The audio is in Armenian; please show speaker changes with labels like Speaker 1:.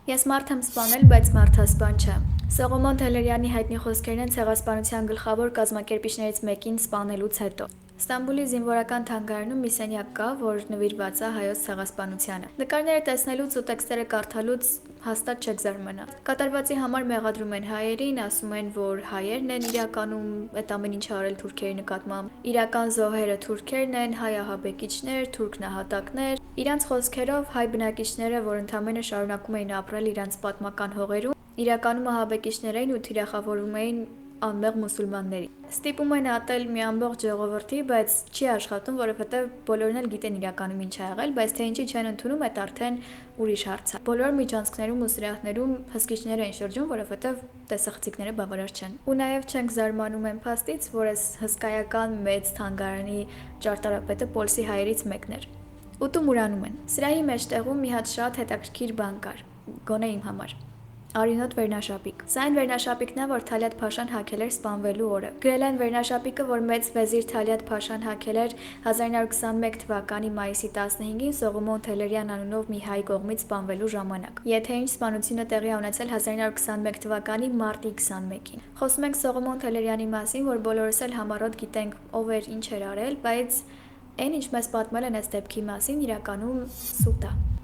Speaker 1: Ես մարդ եմ սպանել, բայց մարդասպան չեմ։ Սողոմոն Թեհլերյանի հայտնի խոսքերն են ցեղասպանության գլխավոր կազմակերպիչներից մեկին սպանելուց հետո։ Ստամբուլի զինվորական թանգարանում մի սենյակ կա, որ նվիրված է հայոց ցեղասպանությանը։ Նկարները տեսնելուց ու տեքստերը կարդալուց հաստատ չեք զարմանա։ Կատարվածի համար մեղադրում են հայերին, ասում են, որ հայերն են իրականում այդ ամեն ինչը արել թուրքերի նկատմամբ։ Իրական զոհերը թուրքերն են, հայ ահաբեկիչներ, թուրք նահատակներ։ Իրանց խոսքերով հայ բնակիչները, որ ընդամենը շարունակում էին ապրել իրանց պատմական հողերում, իրականում ահաբեկիչներ էին ու թիրախավորում էին անմեղ մուսուլմանների։ Ստիպում են ատել մի ամբողջ ժողովրդի, բայց չի աշխատում, որովհետև բոլորն էլ գիտեն իրականում ինչ ա եղել, բայց թե ինչի չեն ընդունում, այդ արդեն ուրիշ հարց է։ Բոլոր միջանցքներում ու սրահներում հսկիչներ են շրջում, որովհետև տեսախցիկները բավարար չեն։ Ու նաև չենք զարմանում այն փաստից, որ այս հսկայական մեծ թանգարանի ճարտարապետը Պոլսի հայերից մեկն էր։ Ուտում ուրանում են։ Սրահի մեջտեղում մի հատ շատ հետաքրքիր բան կար, գոնե իմ համար։ Արյունոտ վերնաշապիկ։ Սա այն վերնաշապիկն է, որ Թալյատ Փաշան հագել էր սպանվելու օրը։ Գրել են վերնաշապիկը, որ մեծ վեզիր Թալյատ Փաշան հագել էր 1921 թվականի մայիսի 15-ին Սողոմոն Թեհլերյան անունով մի հայ կողմից սպանվելու ժամանակ։ Եթե ինչ սպանությունը տեղի ա ունեցել 1921 թվականի մարտի 21-ին։ Խոսում ենք Սողոմոն Թեհլերյանի մասին, որ բոլորս էլ համառոտ գիտենք ով էր, ինչ էր արել, բայց այն ինչ մեզ պատմել են այս դեպքի մասին իրականում սուտ է։